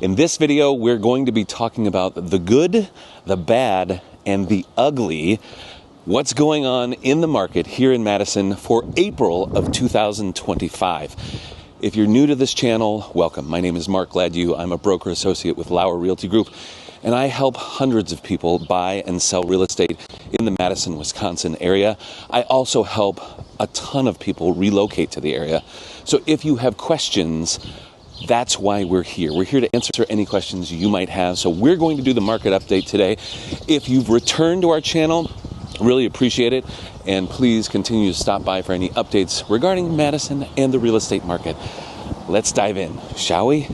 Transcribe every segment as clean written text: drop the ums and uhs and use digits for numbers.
In this video, we're going to be talking about the good, the bad, and the ugly. What's going on in the market here in Madison for April of 2025. If you're new to this channel, welcome. My name is Gladue. I'm a broker associate with Lauer Realty Group, and I help hundreds of people buy and sell real estate in the Madison, Wisconsin area. I also help a ton of people relocate to the area. So if you have questions, that's why we're here. We're here to answer any questions you might have. So we're going to do the market update today. If you've returned to our channel, really appreciate it. And please continue to stop by for any updates regarding Madison and the real estate market. Let's dive in, shall we?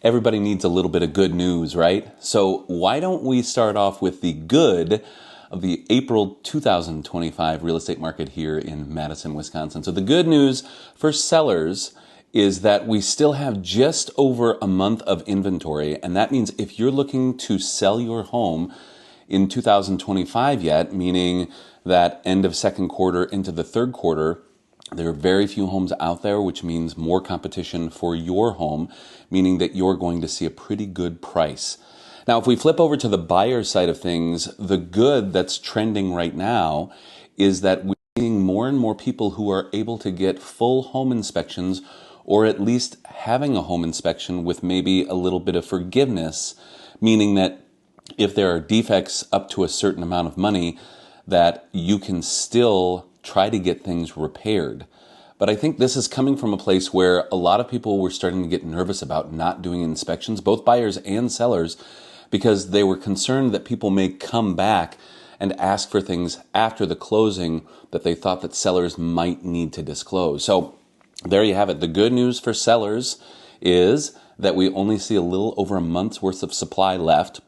Everybody needs a little bit of good news, right? So why don't we start off with the good of the April 2025 real estate market here in Madison, Wisconsin. So the good news for sellers is that we still have just over a month of inventory. And that means if you're looking to sell your home in 2025 yet, meaning that end of second quarter into the third quarter, there are very few homes out there, which means more competition for your home, meaning that you're going to see a pretty good price. Now, if we flip over to the buyer side of things, the good that's trending right now is that we're seeing more and more people who are able to get full home inspections, or at least having a home inspection with maybe a little bit of forgiveness, meaning that if there are defects up to a certain amount of money, that you can still try to get things repaired. But I think this is coming from a place where a lot of people were starting to get nervous about not doing inspections, both buyers and sellers, because they were concerned that people may come back and ask for things after the closing that they thought that sellers might need to disclose. So there you have it. The good news for sellers is that we only see a little over a month's worth of supply left.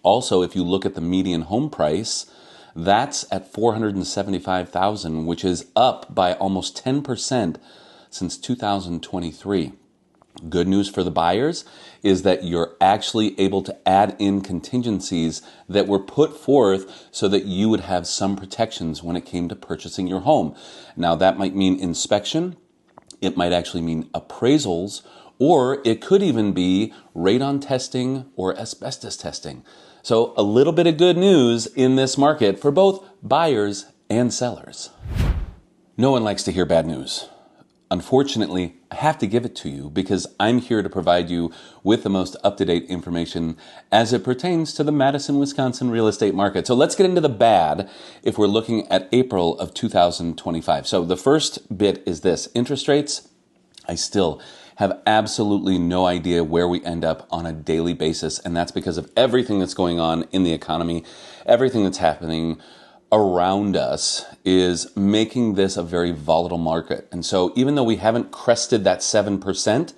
Also, if you look at the median home price, that's at $475,000, which is up by almost 10% since 2023. Good news for the buyers is that you're actually able to add in contingencies that were put forth so that you would have some protections when it came to purchasing your home. Now, that might mean inspection, it might actually mean appraisals, or it could even be radon testing or asbestos testing. So a little bit of good news in this market for both buyers and sellers. No one likes to hear bad news. Unfortunately, I have to give it to you because I'm here to provide you with the most up-to-date information as it pertains to the Madison, Wisconsin real estate market. So let's get into the bad if we're looking at April of 2025. So the first bit is this: interest rates. I still have absolutely no idea where we end up on a daily basis, and that's because of everything that's going on in the economy. Everything that's happening around us is making this a very volatile market. And so even though we haven't crested that 7%,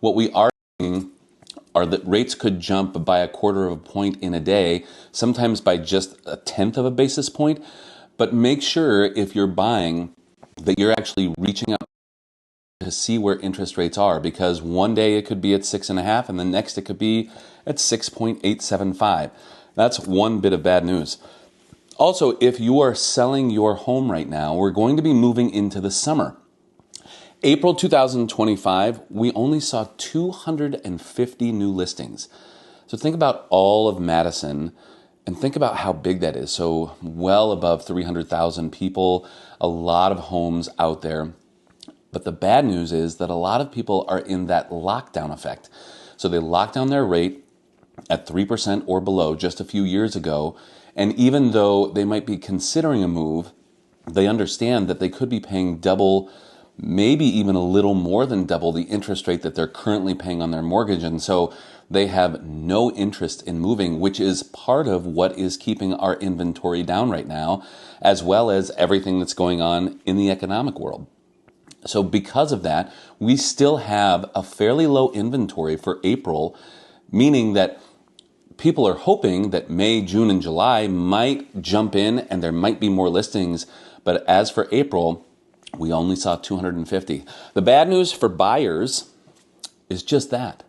what we are seeing are that rates could jump by a quarter of a point in a day, sometimes by just a tenth of a basis point. But make sure if you're buying that you're actually reaching out to see where interest rates are, because one day it could be at 6.5 and the next it could be at 6.875. That's one bit of bad news. Also, if you are selling your home right now, we're going to be moving into the summer. April 2025, we only saw 250 new listings. So think about all of Madison and think about how big that is. So well above 300,000 people, a lot of homes out there. But the bad news is that a lot of people are in that lockdown effect. So they locked down their rate at 3% or below just a few years ago. And even though they might be considering a move, they understand that they could be paying double, maybe even a little more than double the interest rate that they're currently paying on their mortgage. And so they have no interest in moving, which is part of what is keeping our inventory down right now, as well as everything that's going on in the economic world. So because of that, we still have a fairly low inventory for April, meaning that people are hoping that May, June, and July might jump in and there might be more listings. But as for April, we only saw 250. The bad news for buyers is just that.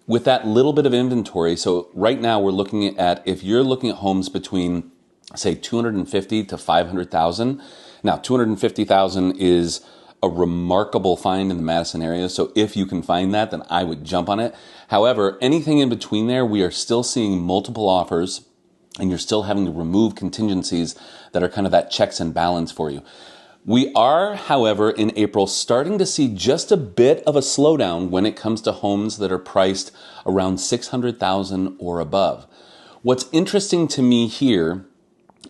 with that little bit of inventory, so right now we're looking at, if you're looking at homes between, say, 250 to 500,000. Now, 250,000 is a remarkable find in the Madison area. So if you can find that, then I would jump on it. However, anything in between there, we are still seeing multiple offers, and you're still having to remove contingencies that are kind of that checks and balance for you. We are, however, in April starting to see just a bit of a slowdown when it comes to homes that are priced around 600,000 or above. What's interesting to me here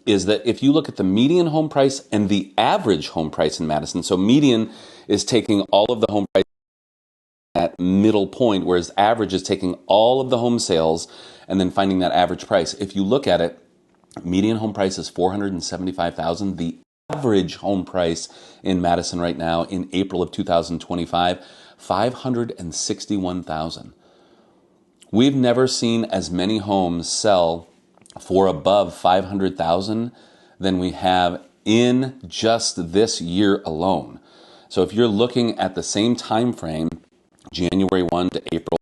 is that if you look at the median home price and the average home price in Madison, so median is taking all of the home price at middle point, whereas average is taking all of the home sales and then finding that average price. If you look at it, median home price is 475,000. The average home price in Madison right now in April of 2025, 561,000. We've never seen as many homes sell for above 500,000 than we have in just this year alone. So if you're looking at the same time frame, January 1 to April,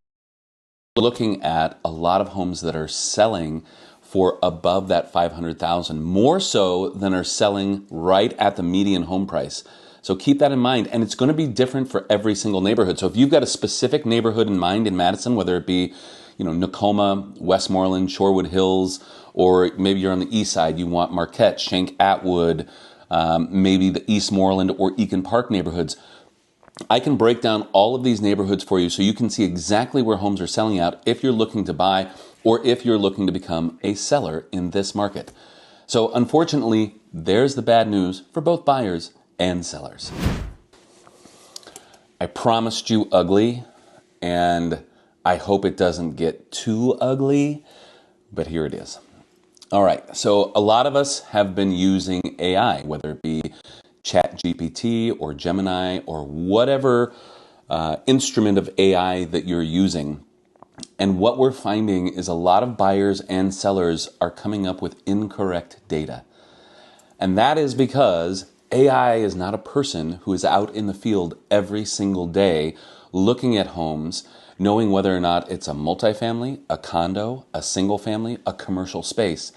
looking at a lot of homes that are selling for above that 500,000, more so than are selling right at the median home price. So keep that in mind, and it's going to be different for every single neighborhood. So if you've got a specific neighborhood in mind in Madison, whether it be, Nakoma, Westmoreland, Shorewood Hills, or maybe you're on the east side, you want Marquette, Schenck, Atwood, maybe the Eastmoreland or Eakin Park neighborhoods. I can break down all of these neighborhoods for you so you can see exactly where homes are selling out if you're looking to buy or if you're looking to become a seller in this market. So unfortunately, there's the bad news for both buyers and sellers. I promised you ugly, and I hope it doesn't get too ugly, but here it is. All right, so a lot of us have been using AI, whether it be ChatGPT or Gemini or whatever instrument of AI that you're using. And what we're finding is a lot of buyers and sellers are coming up with incorrect data. And that is because AI is not a person who is out in the field every single day looking at homes, knowing whether or not it's a multifamily, a condo, a single family, a commercial space.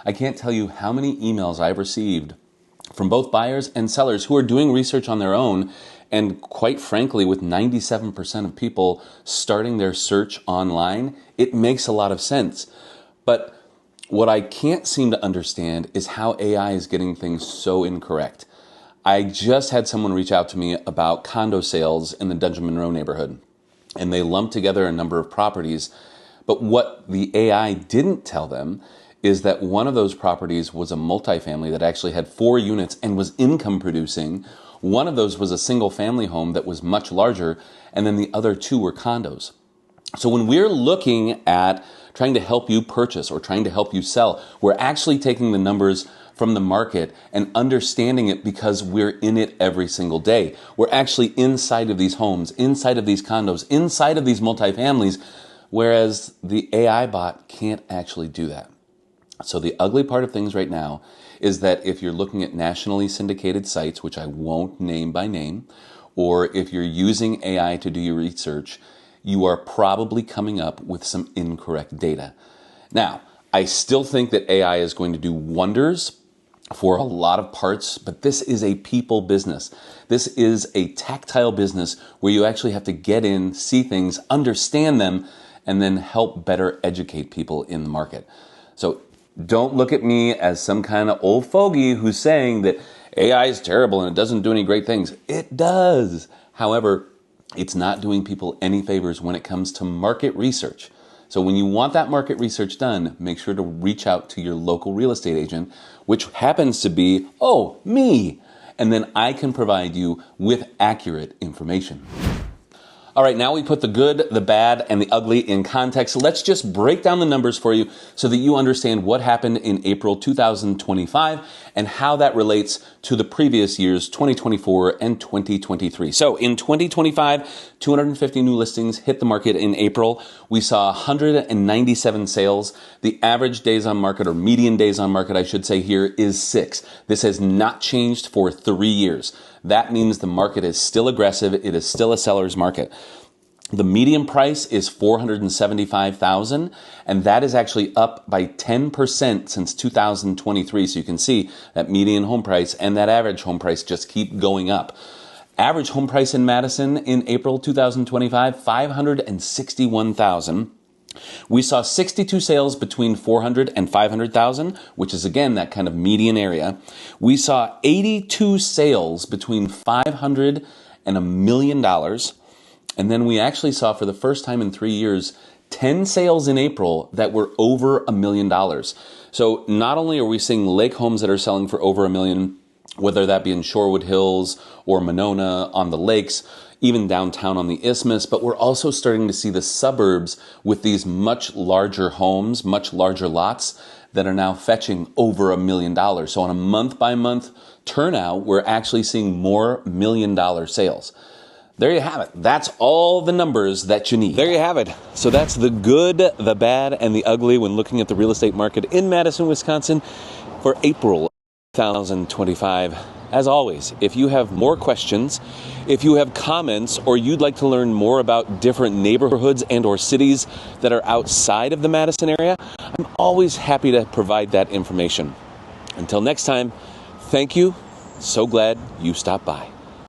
I can't tell you how many emails I've received from both buyers and sellers who are doing research on their own, and quite frankly, with 97% of people starting their search online, it makes a lot of sense. But what I can't seem to understand is how AI is getting things so incorrect. I just had someone reach out to me about condo sales in the Dungeon Monroe neighborhood, and they lumped together a number of properties. But what the AI didn't tell them is that one of those properties was a multifamily that actually had 4 units and was income producing. One of those was a single family home that was much larger, and then the other 2 were condos. So when we're looking at trying to help you purchase or trying to help you sell, we're actually taking the numbers from the market and understanding it because we're in it every single day. We're actually inside of these homes, inside of these condos, inside of these multifamilies, whereas the AI bot can't actually do that. So the ugly part of things right now is that if you're looking at nationally syndicated sites, which I won't name by name, or if you're using AI to do your research, you are probably coming up with some incorrect data. Now, I still think that AI is going to do wonders for a lot of parts, but this is a people business. This is a tactile business where you actually have to get in, see things, understand them, and then help better educate people in the market. So don't look at me as some kind of old fogey who's saying that AI is terrible and it doesn't do any great things. It does. However, it's not doing people any favors when it comes to market research. So when you want that market research done, make sure to reach out to your local real estate agent, which happens to be, me. And then I can provide you with accurate information. All right, now we put the good, the bad, and the ugly in context. So let's just break down the numbers for you so that you understand what happened in April 2025 and how that relates to the previous years, 2024 and 2023. So in 2025, 250 new listings hit the market in April. We saw 197 sales. The average days on market, or median days on market, I should say here, is 6. This has not changed for 3 years. That means the market is still aggressive. It is still a seller's market. The median price is $475,000, and that is actually up by 10% since 2023. So you can see that median home price and that average home price just keep going up. Average home price in Madison in April 2025, $561,000. We saw 62 sales between $400,000 and $500,000, which is again that kind of median area. We saw 82 sales between $500,000 and $1 million. And then we actually saw for the first time in 3 years, 10 sales in April that were over $1 million. So not only are we seeing lake homes that are selling for over $1 million, whether that be in Shorewood Hills or Monona on the lakes, even downtown on the Isthmus, but we're also starting to see the suburbs with these much larger homes, much larger lots that are now fetching over $1 million. So on a month-by-month turnout, we're actually seeing more $1 million sales. There you have it. That's all the numbers that you need. There you have it. So that's the good, the bad, and the ugly when looking at the real estate market in Madison, Wisconsin for April 2025. As always, if you have more questions, if you have comments, or you'd like to learn more about different neighborhoods and or cities that are outside of the Madison area, I'm always happy to provide that information. Until next time, thank you. So glad you stopped by.